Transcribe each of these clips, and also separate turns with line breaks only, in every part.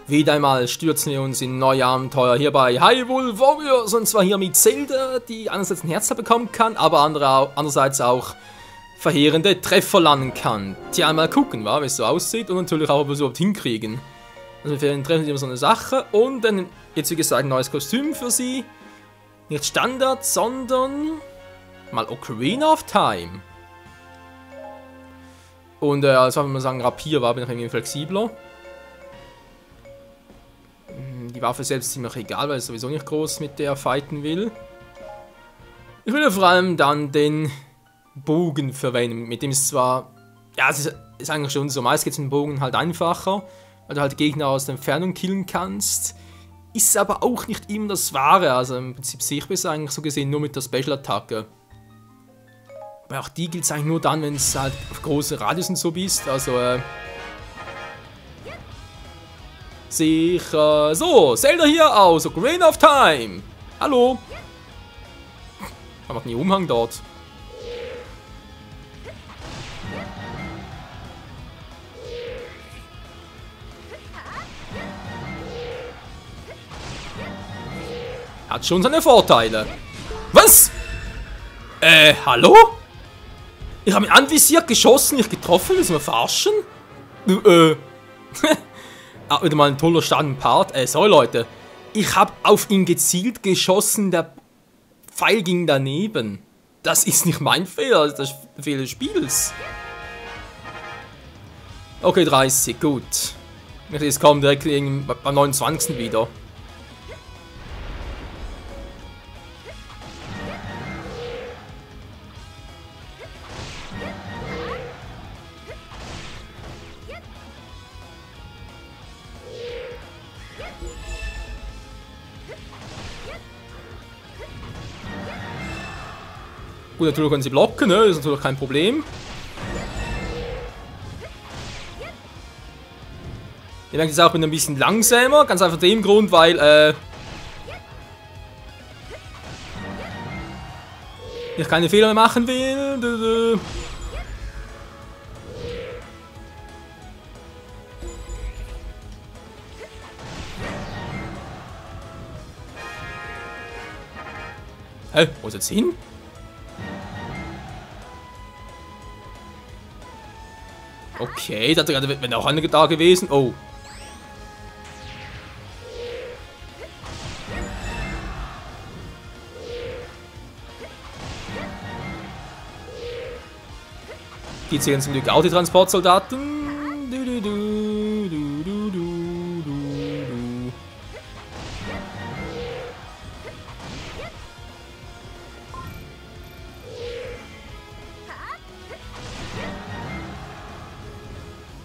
Wieder einmal stürzen wir uns in neue Abenteuer hier bei Hyrule Warriors, und zwar hier mit Zelda, die einerseits ein Herzteil bekommen kann, aber andererseits auch verheerende Treffer landen kann. Tja, mal gucken, wie es so aussieht, und natürlich auch, ob wir es überhaupt hinkriegen. Also für den Treffen ist immer so eine Sache, und dann jetzt wie gesagt ein neues Kostüm für sie. Nicht Standard, sondern mal Ocarina of Time. Und also wenn man sagen, Rapier war, bin ich irgendwie flexibler. Die Waffe selbst ist ziemlich egal, weil ich sowieso nicht groß mit der fighten will. Ich will ja vor allem dann den Bogen verwenden, mit dem es zwar... Ja, es ist eigentlich schon so, meist geht es mit dem Bogen halt einfacher, weil du halt Gegner aus der Entfernung killen kannst. Ist aber auch nicht immer das Wahre, also im Prinzip sehe ich es eigentlich so gesehen nur mit der Special-Attacke. Aber auch die gilt es eigentlich nur dann, wenn es halt auf große Radius und so bist, also sicher. So, Zelda hier aus Ocarina of Time. Hallo. Man macht nie Umhang dort. Hat schon seine Vorteile. Was? Hallo? Ich habe ihn anvisiert, geschossen, nicht getroffen. Willst du mal verarschen? Wieder mal ein toller Part. Sorry Leute. Ich habe auf ihn gezielt geschossen, der Pfeil ging daneben. Das ist nicht mein Fehler, das ist der Fehler des Spiels. Okay, 30, gut. Jetzt kommen direkt beim 29. wieder. Gut, natürlich können sie blocken, ne? Das ist natürlich kein Problem. Ich merke jetzt auch, bin ein bisschen langsamer, ganz einfach dem Grund, weil ich keine Fehler mehr machen will. Hä? Wo ist jetzt hin? Okay, da wäre auch einer da gewesen. Oh. Die zählen zum Glück auch die Transportsoldaten.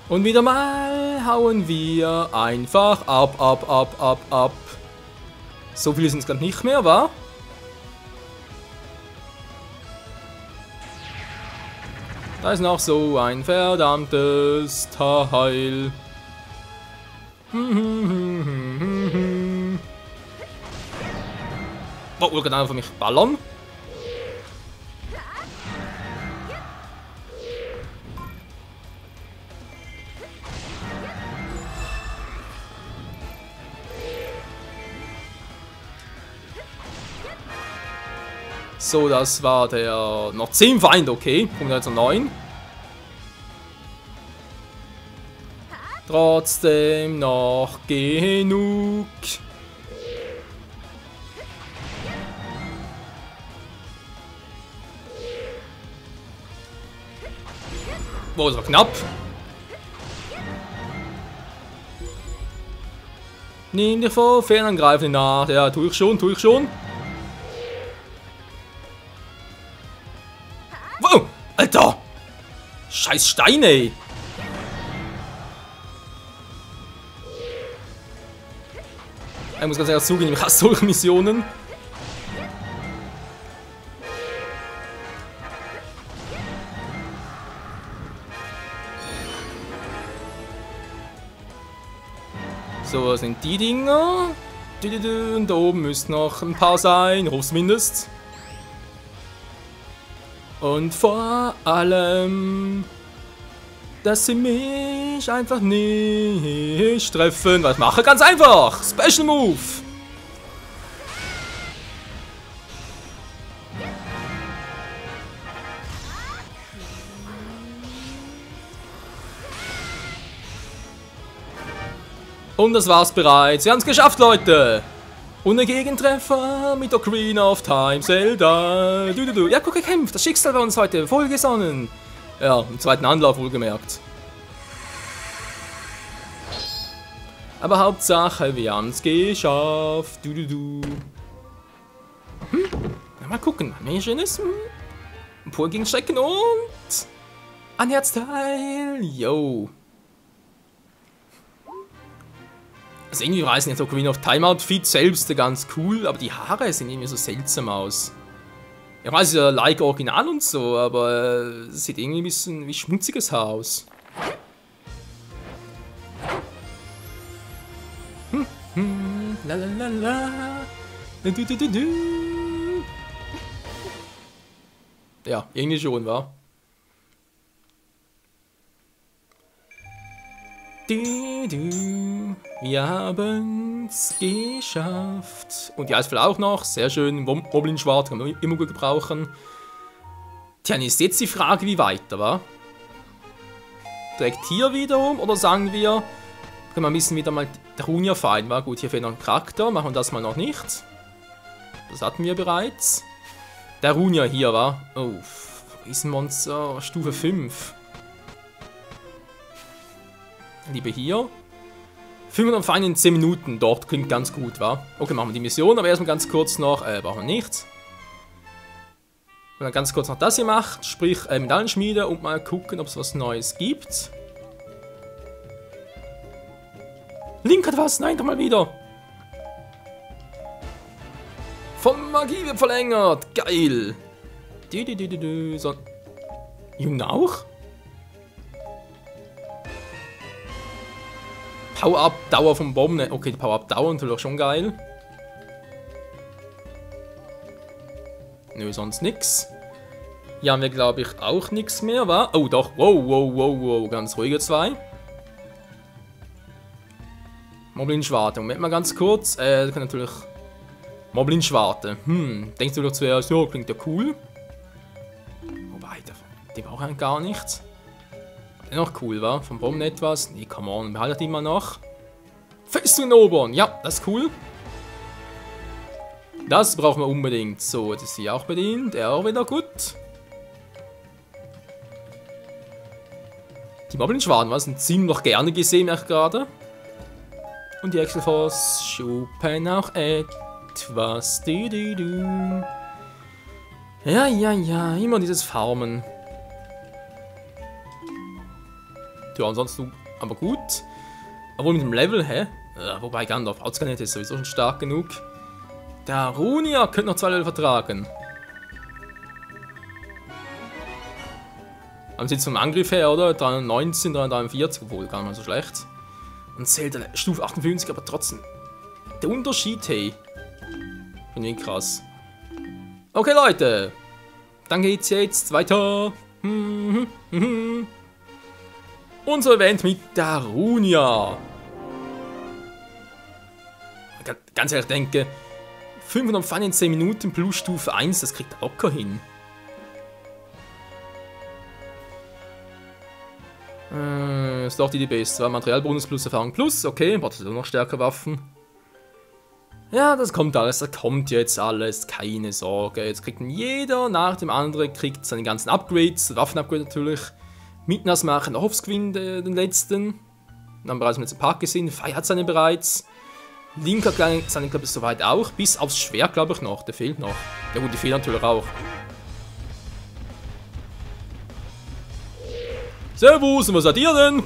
Und wieder mal hauen wir einfach ab. So viele sind es gerade nicht mehr, wa? Da ist noch so ein verdammtes Teil. Oh, wir können einfach mich ballern. So, das war der... Noch 10 Feinde, okay. Kommt jetzt noch 9. Trotzdem noch genug. Boah, das war knapp. Nimm dich vor, Fernangreifen nach. Ja, tue ich schon. Wow, Alter! Scheiß Steine, ey! Ich muss ganz ehrlich zugeben, ich hasse solche Missionen. So, was sind die Dinger? Und da oben müssten noch ein paar sein, zumindest. Und vor allem, dass sie mich mich einfach nicht treffen. Was mache? Ganz einfach. Special Move. Und das war's bereits. Wir haben's geschafft, Leute. Und ein Gegentreffer mit Ocarina of Time, Zelda. Ja, guck, er kämpft. Das Schicksal war uns heute vollgesonnen. Ja, im zweiten Anlauf wohlgemerkt. Aber Hauptsache, wir haben's geschafft. Mal gucken, haben wir hier Schönes? Ein Pur gegen Schrecken und ein Herzteil. Yo. Also irgendwie reißen jetzt Ocarina of Time Outfit selbst ganz cool, aber die Haare sehen irgendwie so seltsam aus. Ich weiß ja, like Original und so, aber es sieht irgendwie ein bisschen wie schmutziges Haar aus. Lalalala. Ja, irgendwie schon, wa? Wir haben's geschafft. Und die Eisfälle auch noch. Sehr schön. Moblin-Schwert kann man immer gut gebrauchen. Tja, ist jetzt die Frage, wie weiter, wa? Direkt hier wiederum? Oder sagen wir, wir müssen wieder mal Darunia fighten, wa? Gut, hier fehlt noch ein Charakter. Machen wir das mal noch nicht. Das hatten wir bereits. Darunia hier, wa? Oh, Riesenmonster, Stufe 5. Liebe hier. 500 Feinde in 10 Minuten dort. Klingt ganz gut, wa? Okay, machen wir die Mission, aber erstmal ganz kurz noch, brauchen wir nichts. Und dann ganz kurz noch das hier macht, sprich Medaillenschmiede und mal gucken, ob es was Neues gibt. Link hat was, nein, doch mal wieder. Von Magie wird verlängert, geil. So. Jungen auch? Power-Up-Dauer vom Bomben. Okay, die Power-Up-Dauer natürlich schon geil. Nö, sonst nix. Hier haben wir, glaube ich, auch nichts mehr, wa? Oh, doch. Wow. Ganz ruhige 2. Moblin-Schwarte. Moment mal ganz kurz. Das kann natürlich... Moblin-Schwarte. Denkst du doch zuerst, ja, klingt ja cool. Wobei, die braucht eigentlich gar nichts. Noch cool, wa? Vom Bomben etwas. Nee, come on, behaltet ihn mal noch. Festung erobern. Ja, das ist cool. Das brauchen wir unbedingt. So, das ist hier auch bedient. Er auch wieder gut. Die Moblin-Schwaden, was? Sind ziemlich gerne gesehen, merke ich gerade. Und die Exelforce schuppen auch etwas. Ja, immer dieses Farmen. Ja, ansonsten aber gut. Obwohl mit dem Level, hä? Ja, wobei Gandalf braucht es gar nicht, ist sowieso schon stark genug. Darunia könnte noch 2 Level vertragen. Haben sie jetzt vom Angriff her, oder? 319, 343, obwohl gar nicht mal so schlecht. Und Zelda Stufe 58, aber trotzdem. Der Unterschied, hey. Finde ich krass. Okay, Leute. Dann geht's jetzt weiter. Unser Event mit Darunia. Ganz ehrlich, denke, 500 Pfanne in 10 Minuten plus Stufe 1, das kriegt locker hin. Ist doch die beste. Materialbonus plus Erfahrung plus. Okay, braucht noch stärkere Waffen. Ja, das kommt alles. Das kommt jetzt alles. Keine Sorge. Jetzt kriegt jeder nach dem anderen kriegt seine ganzen Upgrades. Waffen-Upgrade natürlich. Mitnas machen Offscreen den letzten. Dann haben wir bereits im letzten Part gesehen. Fei hat seine bereits. Link hat seine, glaube ich, soweit auch. Bis aufs Schwert, glaube ich, noch. Der fehlt noch. Ja gut, die fehlen natürlich auch. Servus, und was seid ihr denn?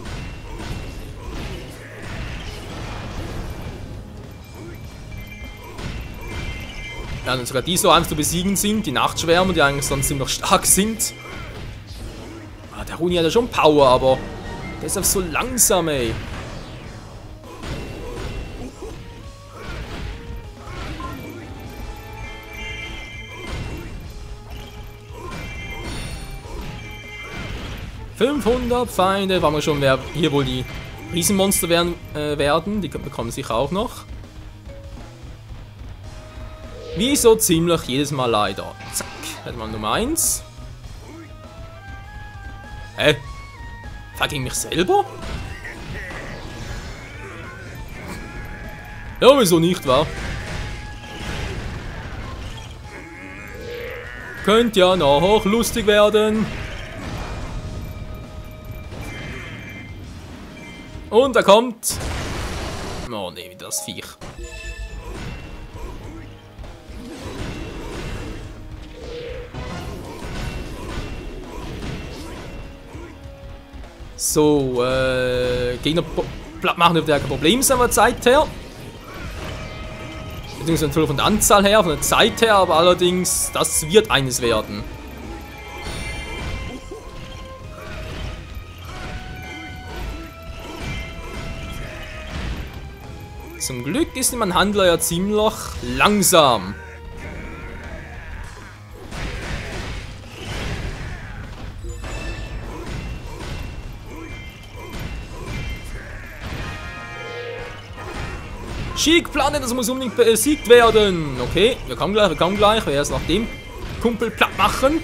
Ja, und sogar die so einfach zu besiegen sind, die Nachtschwärmer, die eigentlich sonst ziemlich stark sind. Ah, der Runi hat ja schon Power, aber der ist einfach so langsam, ey. 500 Feinde. Waren wir schon, wer hier wohl die Riesenmonster werden. Die bekommen sicher auch noch. Wie so ziemlich jedes Mal leider. Zack. Hätte mal Nummer 1. Hä? Fucking mich selber? Ja, wieso nicht, wa? Könnte ja noch lustig werden. Und er kommt. Oh ne, wieder das Viech. So, Gegner platt machen dürfte ja kein Problem sein von der Zeit her. Beziehungsweise natürlich von der Anzahl her, von der Zeit her, aber allerdings, das wird eines werden. Zum Glück ist mein Handler ja ziemlich langsam. Sheik planen, das muss unbedingt besiegt werden. Okay, wir kommen gleich. Wir werden erst nach dem Kumpel platt machen.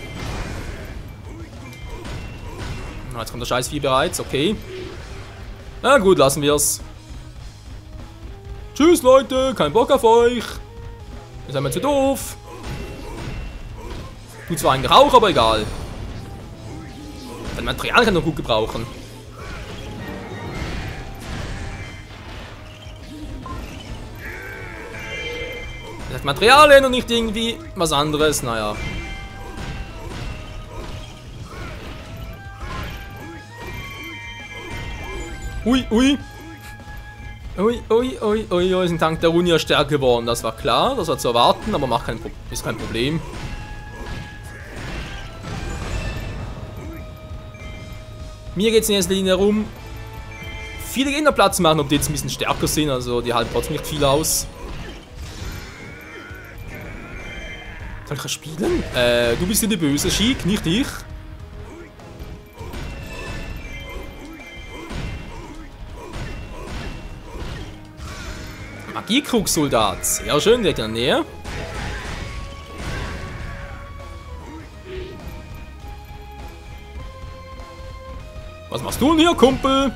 Jetzt kommt der Scheißvieh bereits, okay. Na gut, lassen wir es. Tschüss Leute, kein Bock auf euch. Ihr seid mir zu doof. Tut zwar eigentlich auch, aber egal. Das Material kann ich noch gut gebrauchen. Das Material und nicht irgendwie was anderes, naja. Ui, ui. Ui, ui, ui, ui, ui, ist ein Tank der Runia stärker geworden, das war klar, das war zu erwarten, aber ist kein Problem. Mir geht es in erster Linie darum, viele Gegner Platz machen, ob die jetzt ein bisschen stärker sind, also die halten trotzdem nicht viel aus. Soll ich spielen? Du bist ja die böse Sheik, nicht ich. Magiekrugsoldat, sehr schön, direkt in der Nähe. Was machst du denn hier, Kumpel?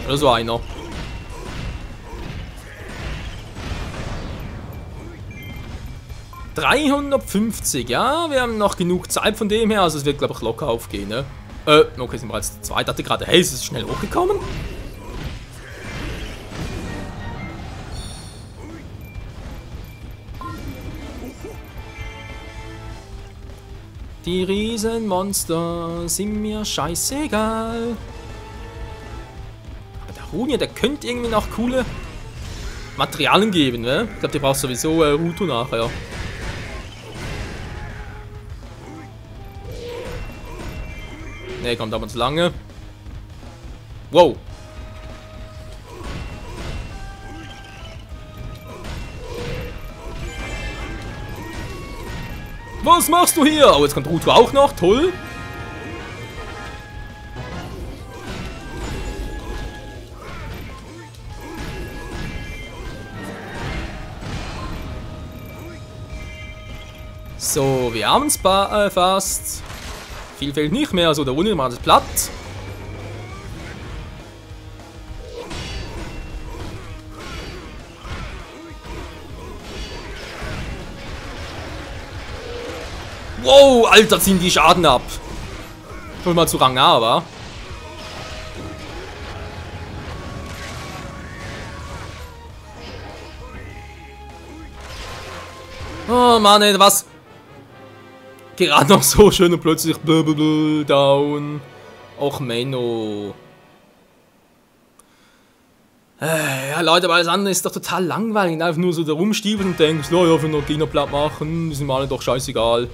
Oder so einer. $350, ja, wir haben noch genug Zeit von dem her, also es wird, glaube ich, locker aufgehen, ne? Okay, sind wir als zwei, dachte gerade, hey, ist es schnell hochgekommen? Die Riesenmonster sind mir scheißegal. Der könnte irgendwie noch coole Materialien geben, ne? Ich glaube, der braucht sowieso Ruto nachher. Ne, kommt aber zu lange. Wow. Was machst du hier? Oh, jetzt kommt Ruto auch noch, toll. So, wir haben es fast. Viel fehlt nicht mehr, also der Runde macht es platt. Wow, Alter, ziehen die Schaden ab. Schon mal zu Rang A, wa? Oh Mann, ey, was? Gerade noch so schön und plötzlich down. Och, Menno. Ja, Leute, aber alles andere ist doch total langweilig. Einfach nur so da rumstiefeln und denkst, ja, ja, für noch Gegner platt machen, die sind mir alle doch scheißegal.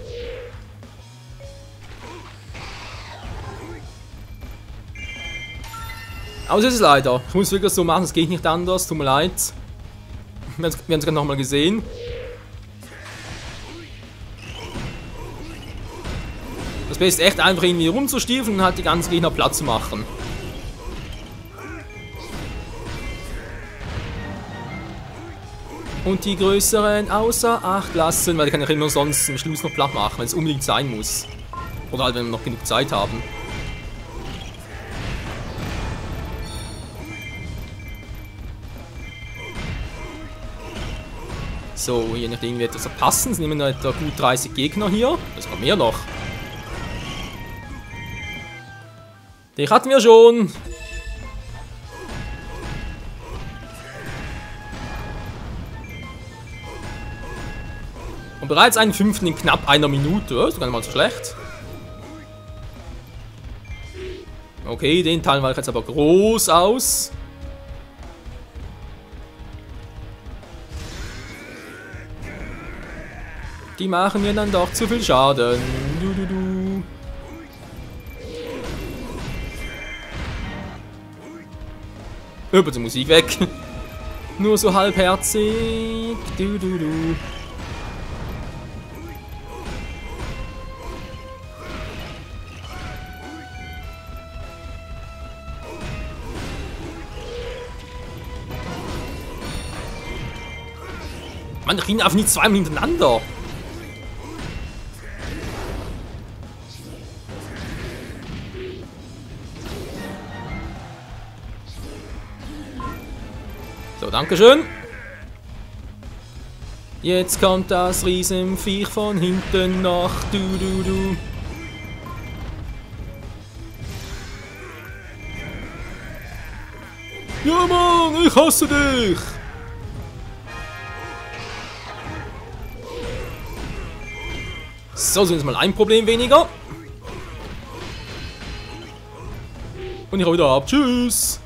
Aber es ist leider. Ich muss wirklich so machen, es geht nicht anders, tut mir leid. Wir haben es gerade nochmal gesehen. Das Beste ist echt einfach irgendwie rumzustiefeln und halt die ganzen Gegner platt zu machen. Und die größeren außer Acht lassen, weil die kann ich immer sonst am Schluss noch platt machen, wenn es unbedingt sein muss. Oder halt, wenn wir noch genug Zeit haben. So, hier nicht irgendwie etwas verpassen. Es nehmen etwa gut 30 Gegner hier. Das kommt mehr noch. Den hatten wir schon. Und bereits einen fünften in knapp einer Minute. Das ist gar nicht mal so schlecht. Okay, den teilen wir jetzt aber groß aus. Die machen mir dann doch zu viel Schaden. Über die Musik weg. Nur so halbherzig. Man kriegt einfach nicht zweimal hintereinander. So, dankeschön. Jetzt kommt das Riesenviech von hinten nach. Ja, Mann, ich hasse dich. So, sind jetzt mal ein Problem weniger. Und ich hau wieder ab. Tschüss.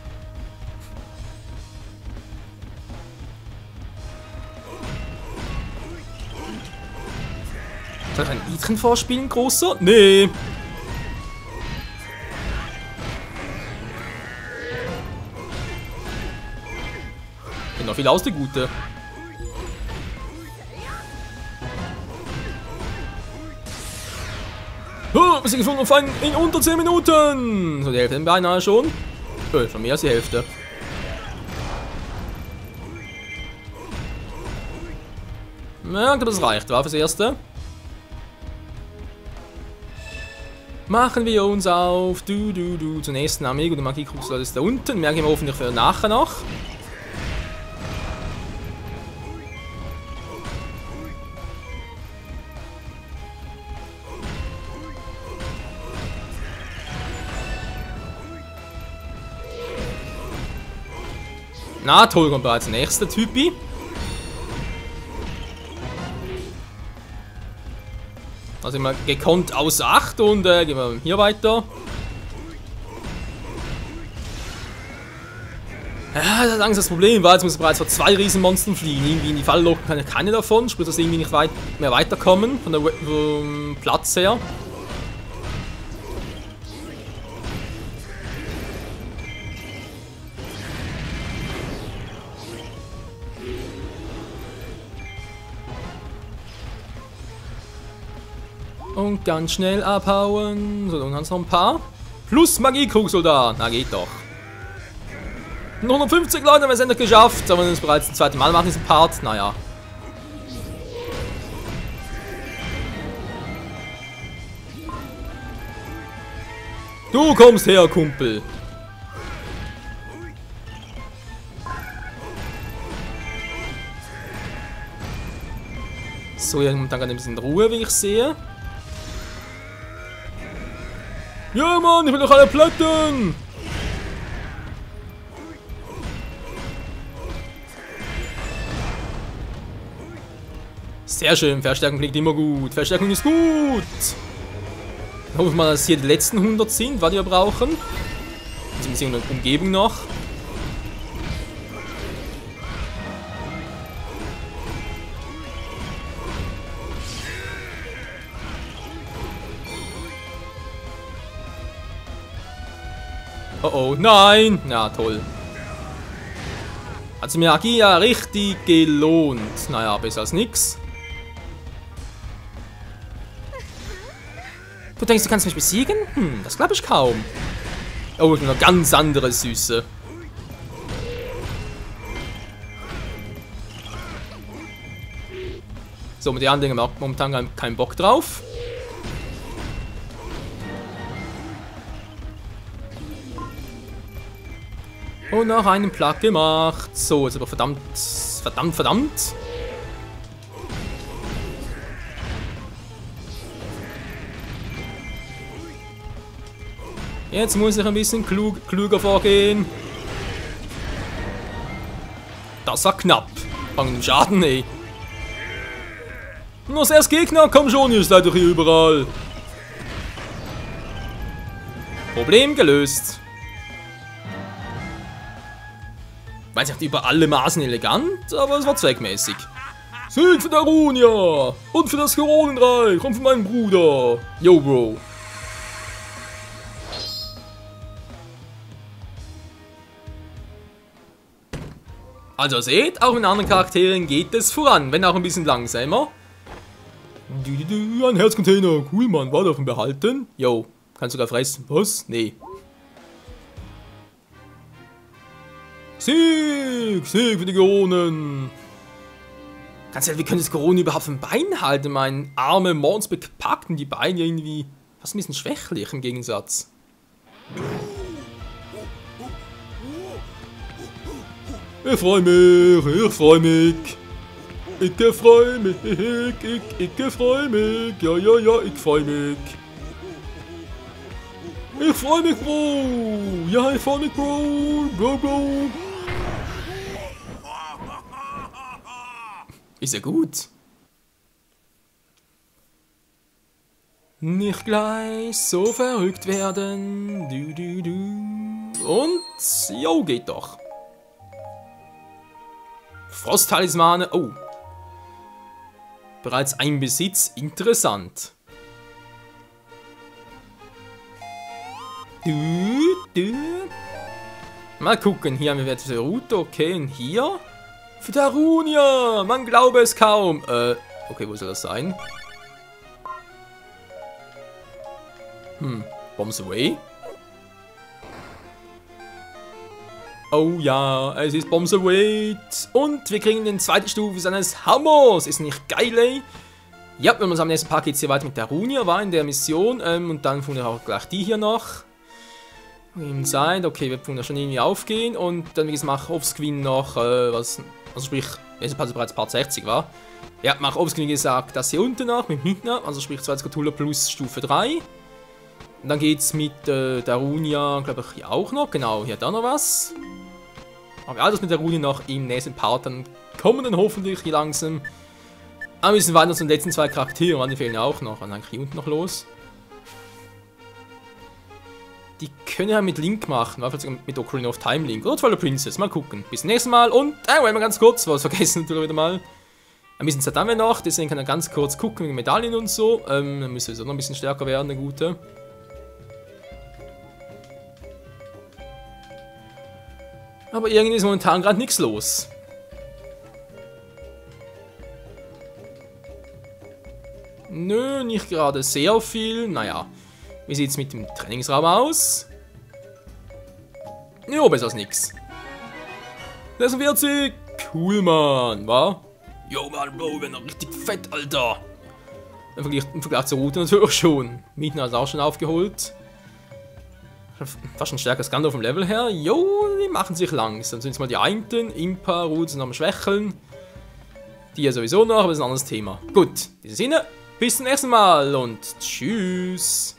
Soll ich ein Liedchen vorspielen, großer? Nee. Geht noch viel aus, der Gute. Oh, wir sind gefunden auf einen in unter 10 Minuten. So, die Hälfte beinahe schon. Schon mehr als die Hälfte. Ja, das reicht. War fürs Erste. Machen wir uns auf zur nächsten Armee. Gut, der Magiekruxel ist da unten. Merken wir hoffentlich für nachher noch. Na, toll, kommt bereits der nächste Typi. Also immer gekonnt außer Acht und gehen wir hier weiter. Ja, das ist Angst das Problem, weil jetzt muss bereits vor 2 Riesenmonstern fliehen. Irgendwie in die Falle locken kann ich keine davon, sprich, dass irgendwie nicht mehr weiterkommen von der vom Platz her. Und ganz schnell abhauen. So, dann haben wir noch ein paar. Plus Magiekruxsoldat. Na, geht doch. 150 Leute haben wir es endlich geschafft. Aber wir es bereits das zweite Mal machen, diesen Part. Naja. Du kommst her, Kumpel. So, ja, dann gerade ein bisschen Ruhe, wie ich sehe. Ja, Mann, ich will doch alle plätten! Sehr schön, Verstärkung klingt immer gut. Verstärkung ist gut! Dann hoffe ich mal, dass hier die letzten 100 sind, was wir brauchen. Jetzt ein bisschen Umgebung noch. Oh oh, nein! Na toll. Hat sich mir Magie ja richtig gelohnt. Naja, besser als nix. Du denkst, du kannst mich besiegen? Das glaube ich kaum. Oh, eine ganz andere Süße. So, mit den anderen haben wir momentan keinen Bock drauf. Und noch einen Plug gemacht. So, jetzt aber verdammt. Jetzt muss ich ein bisschen klüger vorgehen. Das war knapp. Fangen den Schaden, ey. Nur 6 Gegner, komm schon, ihr seid doch hier überall. Problem gelöst. Weiß nicht über alle Maßen elegant, aber es war zweckmäßig. Sieg für Darunia! Und für das Koronenreich und für meinen Bruder. Yo, Bro. Also seht, auch mit anderen Charakteren geht es voran, wenn auch ein bisschen langsamer. Ein Herzcontainer, cool Mann, war davon behalten? Yo, kannst du sogar fressen. Was? Nee. Sieg für die Koronen. Ganz ehrlich, wie können das Koronen überhaupt vom Bein halten? Mein arme Mons bepackten die Beine irgendwie fast ein bisschen schwächlich im Gegensatz. Ich freu mich. Ich freu mich, ja, ich freu mich. Ich freu mich, Bro. Ja, ich freu mich, Bro. Ist ja gut. Nicht gleich so verrückt werden. Und, jo, geht doch. Frosttalismane. Oh. Bereits ein Besitz. Interessant. Mal gucken. Hier haben wir jetzt diese Route. Okay, und hier? Für Darunia. Man glaube es kaum. Okay, wo soll das sein? Bombs away. Oh ja, es ist Bombs away. Und wir kriegen die zweite Stufe seines Hammers. Ist nicht geil, ey? Ja, wenn wir uns am nächsten Part geht es hier weiter mit Darunia, war in der Mission. Und dann fuhren wir auch gleich die hier noch. Inside, okay, wir fuhren ja schon irgendwie aufgehen. Und dann, wie gesagt, mach offscreen noch, was, also sprich, nächste Part ist bereits Part 60 war. Ja, mach offscreen, wie gesagt, das hier unten noch mit Midna, also sprich 2 Skatula plus Stufe 3. Und dann geht's mit Darunia, glaube ich, hier auch noch. Genau, hier hat auch noch was. Aber alles mit Darunia noch im nächsten Part. Dann kommen dann hoffentlich hier langsam. Aber wir müssen weiter zu den letzten 2 Charakteren, die fehlen ja auch noch. Und dann hier unten noch los. Die können ja mit Link machen, vielleicht mit Ocarina of Time Link. Oder Twilight Princess, mal gucken. Bis zum nächsten Mal und, mal ganz kurz, was vergessen natürlich wieder mal. Ein bisschen Zeit haben wir noch, deswegen kann er ganz kurz gucken wegen Medaillen und so. Dann müssen wir so noch ein bisschen stärker werden, eine gute. Aber irgendwie ist momentan gerade nichts los. Nö, nicht gerade sehr viel. Naja, wie sieht es mit dem Trainingsraum aus? Jo, besser als nix. 46! Cool, Mann, wa? Jo, Mann, Bro, wir sind richtig fett, Alter. Im Vergleich zur Route natürlich schon. Midna ist auch schon aufgeholt. Fast ein stärkeres Gandalf vom Level her. Jo, die machen sich langsam. Sind jetzt mal die einen. Impa, Route sind am Schwächeln. Die ja sowieso noch, aber das ist ein anderes Thema. Gut, in diesem Sinne, bis zum nächsten Mal und tschüss.